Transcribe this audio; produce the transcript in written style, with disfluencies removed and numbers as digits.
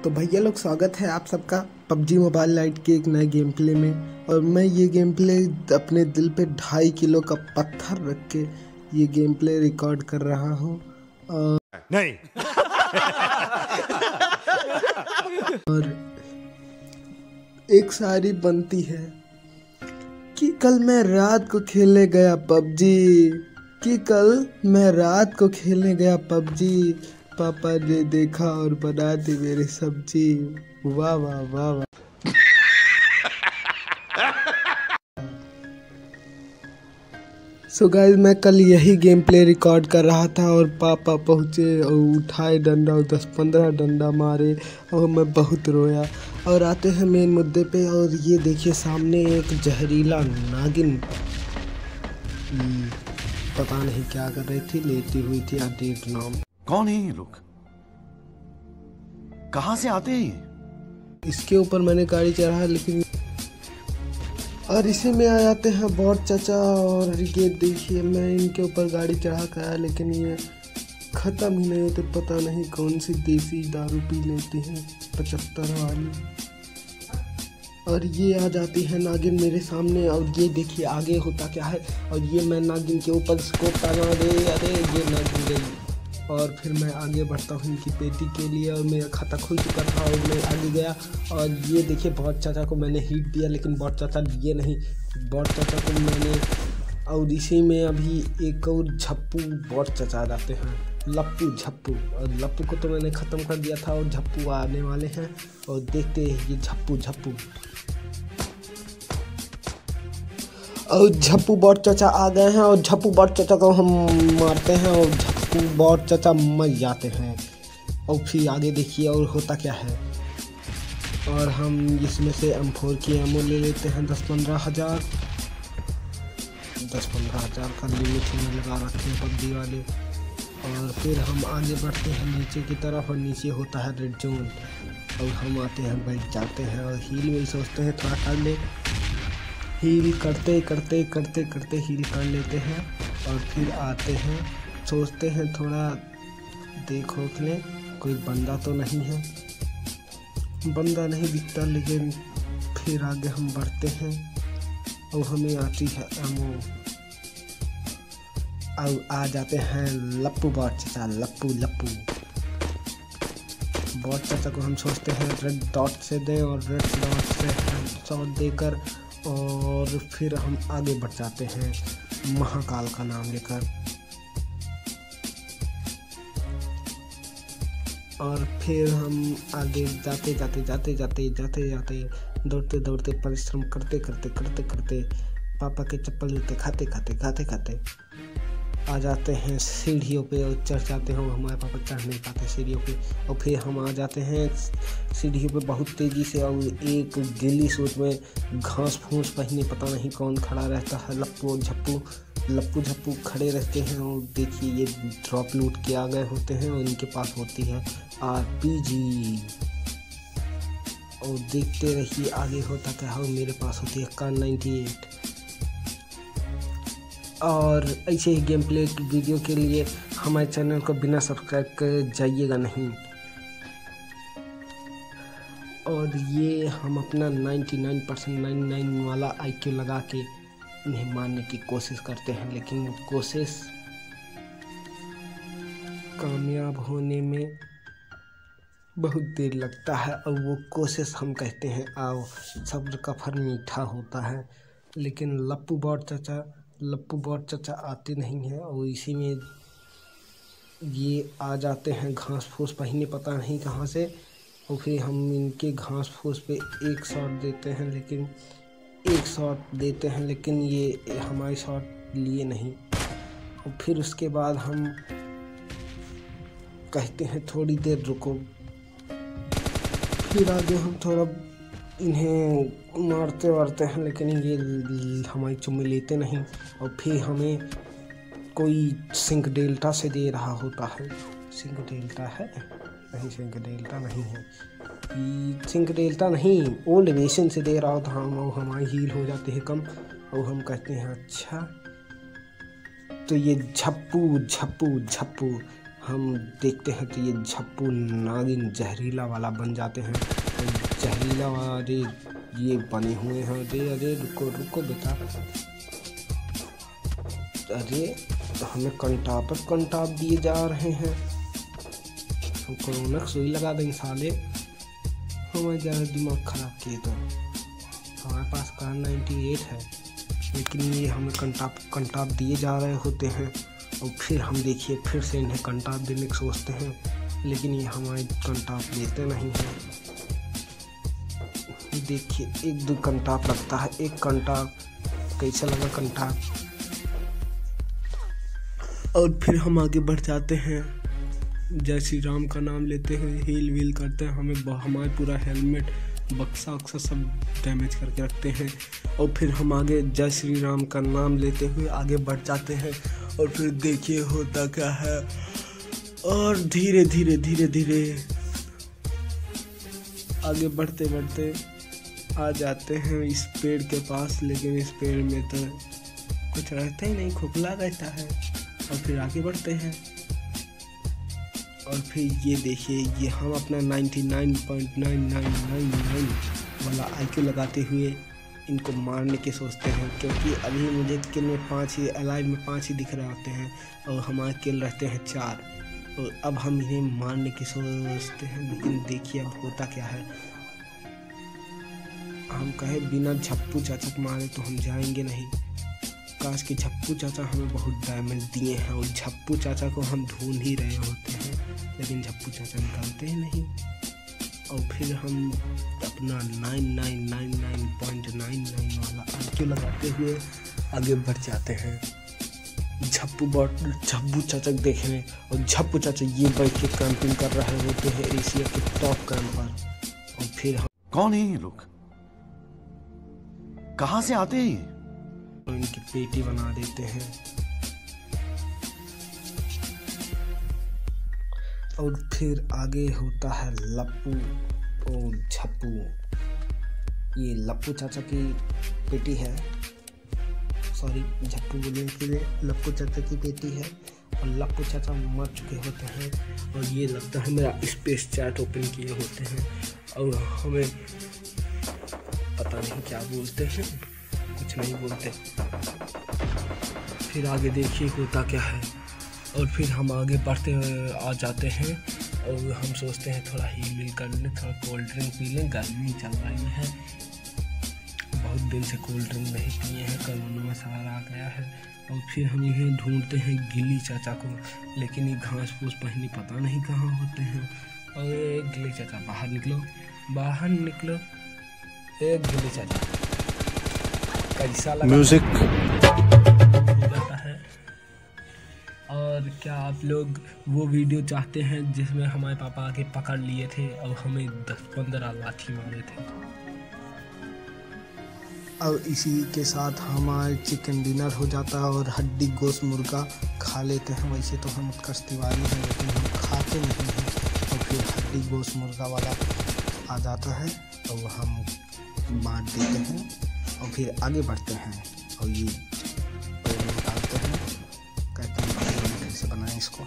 तो भैया लोग, स्वागत है आप सबका पबजी मोबाइल लाइट के एक नए गेम प्ले में। और मैं ये गेम प्ले अपने दिल पे 2.5 किलो का पत्थर रख के ये गेम प्ले रिकॉर्ड कर रहा हूँ। नहीं। और एक शायरी बनती है कि कल मैं रात को खेलने गया पबजी, कि कल मैं रात को खेलने गया पबजी, पापा ने देखा और बना दी मेरी सब्जी। वाह वाह वाह वाह। सो गाइस, मैं कल यही गेम प्ले रिकॉर्ड कर रहा था और पापा पहुँचे और उठाए डंडा और 10-15 डंडा मारे और मैं बहुत रोया। और आते हैं मेन मुद्दे पे। और ये देखिए सामने एक जहरीला नागिन, पता नहीं क्या कर रही थी, लेटी हुई थी अदीब नाम। कौन है ये लोग? कहां से आते हैं? इसके ऊपर मैंने गाड़ी चढ़ा, लेकिन और इसी में आ जाते हैं बॉट चाचा। और ये देखिए मैं इनके ऊपर गाड़ी चढ़ा कर आया, लेकिन ये ख़त्म ही नहीं होते। पता नहीं कौन सी देसी दारू पी लेती हैं 75 वाली। और ये आ जाती है नागिन मेरे सामने। और ये देखिए आगे होता क्या है। और ये मैं नागिन के ऊपर स्कोप टांगा दे, अरे ये नागिन गई। और फिर मैं आगे बढ़ता हूँ इनकी पेटी के लिए। और मेरा खाता खुल चुका था और मैं आगे गया। और ये देखिए बॉट चाचा को मैंने हिट दिया, लेकिन बॉट चाचा लिए नहीं। बॉट चाचा को मैंने, और इसी में अभी एक और झप्पू बॉट चाचा आ जाते हैं, लप्पू झप्पू। और लप्पू को तो मैंने ख़त्म कर दिया था और झप्पू आने वाले हैं। और देखते हैं ये झप्पू झप्पू। और झप्पू बॉट चाचा आ गए हैं और झप्पू बॉट चाचा को हम मारते हैं और झप्पू बॉट चाचा मर जाते हैं। और फिर आगे देखिए और होता क्या है। और हम इसमें से M4 की एमओ ले लेते हैं 10-15 हज़ार। 10-15 हज़ार का लिमिट में लगा रखे हैं पबजी वाले। और फिर हम आगे बढ़ते हैं नीचे की तरफ। और नीचे होता है रेड जोन। और हम आते हैं, बैठ जाते हैं और हील में सोचते हैं थोड़ा कर ले। हील करते करते करते करते हील कर लेते हैं। और फिर आते हैं, सोचते हैं थोड़ा देखो ले कोई बंदा तो नहीं है। बंदा नहीं दिखता, लेकिन फिर आगे हम बढ़ते हैं और हमें आती है एमओ। और आ जाते हैं लप्पू बॉट चाचा, लप्पू लप्पू बॉट चाचा को हम सोचते हैं रेड डॉट से दें और रेड डॉट से हेडशॉट देकर। और फिर हम आगे बढ़ जाते हैं महाकाल का नाम लेकर। और फिर हम आगे जाते जाते जाते जाते जाते जाते दौड़ते दौड़ते परिश्रम करते करते करते करते पापा के चप्पल जूते खाते खाते खाते खाते आ जाते हैं सीढ़ियों पे और चढ़ जाते हैं। हमारे पापा चढ़ नहीं पाते सीढ़ियों पे। और फिर हम आ जाते हैं सीढ़ियों पे बहुत तेज़ी से। और एक गिल्ली सूट में घास फूस पहने पता नहीं कौन खड़ा रहता है, लप्पू झप्पू खड़े रहते हैं। और देखिए ये ड्रॉप लूट के आ गए होते हैं और इनके पास होती है RPG। और देखते रहिए आगे होता क्या है। मेरे पास होती है Kar 98। और ऐसे ही गेम प्ले वीडियो के लिए हमारे चैनल को बिना सब्सक्राइब करे जाइएगा नहीं। और ये हम अपना 99% वाला IQ लगा के इन्हें मारने की कोशिश करते हैं, लेकिन कोशिश कामयाब होने में बहुत देर लगता है। और वो कोशिश हम कहते हैं आओ, सब्र का फल मीठा होता है। लेकिन लप्पू बॉट चाचा आते नहीं हैं। और इसी में ये आ जाते हैं घास फूस पहने पता नहीं कहाँ से। और फिर हम इनके घास फूस पे एक शॉट देते हैं, लेकिन ये हमारे शॉट लिए नहीं। और फिर उसके बाद हम कहते हैं थोड़ी देर रुको। फिर आगे हम थोड़ा इन्हें मारते वारते हैं, लेकिन ये हमारी चुम्मी लेते नहीं। और फिर हमें कोई सिंक डेल्टा से दे रहा होता है। सिंक डेल्टा है नहीं, सिंक डेल्टा नहीं है, सिंक डेल्टा नहीं, ओल्ड वेशन से दे रहा होता। हम हमारी हील हो जाती है कम। और हम कहते हैं अच्छा। तो ये झप्पू हम देखते हैं तो ये झप्पू नागिन जहरीला वाला बन जाते हैं। और जहरीला वाले ये बने हुए हैं। अरे अरे रुको रुको बेटा, अरे हमें कंटाप पर कंटाप दिए जा रहे हैं। हम कोरोना सुई लगा देंगे साले, हमारे ज़्यादा दिमाग खराब किए तो। हमारे पास कार 98 है, लेकिन ये हमें कंटाप दिए जा रहे होते हैं। और फिर हम देखिए फिर से इन्हें कंटाप देने की सोचते हैं, लेकिन ये हमारे कंटाप देते नहीं हैं। देखिए 1-2 कंटाप लगता है, एक कंटाप कैसा लगा कंटाप। और फिर हम आगे बढ़ जाते हैं, जय श्री राम का नाम लेते हैं, हील वील करते हैं। हमारे पूरा हेलमेट बक्सा वक्सा सब डैमेज करके रखते हैं। और फिर हम आगे जय श्री राम का नाम लेते हुए आगे बढ़ जाते हैं। और फिर देखिए होता क्या है, और धीरे धीरे धीरे धीरे आगे बढ़ते बढ़ते आ जाते हैं इस पेड़ के पास। लेकिन इस पेड़ में तो कुछ रहता ही नहीं, खोखला रहता है। और फिर आगे बढ़ते हैं, और फिर ये देखिए ये हम अपना 99.9999 वाला IQ लगाते हुए इनको मारने की सोचते हैं। क्योंकि अभी मुझे किल में 5 ही, अलाइव में 5 ही दिख रहे होते हैं और हमारे किल रहते हैं 4। और अब हम इन्हें मारने की सोचते हैं, लेकिन देखिए अब होता क्या है। हम कहे बिना झप्पू चाचा को मारे तो हम जाएंगे नहीं। काश कि झप्पू चाचा हमें बहुत डैमेज दिए हैं, और झप्पू चाचा को हम ढूंढ ही रहे होते हैं, लेकिन झप्पू चाचा निकलते ही नहीं। और फिर हम अपना 9999.99 वाला IQ लगाते हुए आगे बढ़ जाते हैं झप्पू चाचा देखने। और झप्पू चाचा ये बैठ के कैंपिंग कर रहे होते हैं एशिया के टॉप कैंपर। और फिर हम कौन है ये लोग, कहाँ से आते हैं? इनकी पेटी बना देते हैं। और फिर आगे होता है लप्पू और झप्पू। ये लप्पू चाचा की पेटी है, सॉरी झप्पू बोलने के लिए, लप्पू चाचा की पेटी है। और लप्पू चाचा मर चुके होते हैं, और ये लगता है मेरा स्पेस चैट ओपन किए होते हैं। और हमें पता नहीं क्या बोलते हैं, कुछ नहीं बोलते। फिर आगे देखिए होता क्या है। और फिर हम आगे बढ़ते आ जाते हैं, और हम सोचते हैं थोड़ा हील वील कर लें, थोड़ा कोल्ड ड्रिंक पी लें। गर्मी चल रही है, बहुत दिन से कोल्ड ड्रिंक नहीं पिए हैं, कोरोना में सवाल आ गया है। और फिर हम इन्हें ढूंढते हैं गिली चाचा को, लेकिन ये घास फूस पहनी पता नहीं कहाँ होते हैं। और एक गिली चाचा बाहर निकलो, बाहर निकलो। एक गिली चाचा कैसा लगा म्यूजिक जाता है। और क्या आप लोग वो वीडियो चाहते हैं जिसमें हमारे पापा आके पकड़ लिए थे और हमें 10-15 लाठी मारे थे? और इसी के साथ हमारा चिकन डिनर हो जाता है और हड्डी गोश्त मुर्गा खा लेते हैं। वैसे तो हम उत्कर्ष तिवारी हैं, लेकिन हम खाते नहीं हैं। और फिर हड्डी गोश्त मुर्गा वाला आ जाता है और हम बांट देते हैं, और फिर आगे बढ़ते हैं। और ये निकालते हैं, कहते हैं कैसे बनाएं इसको।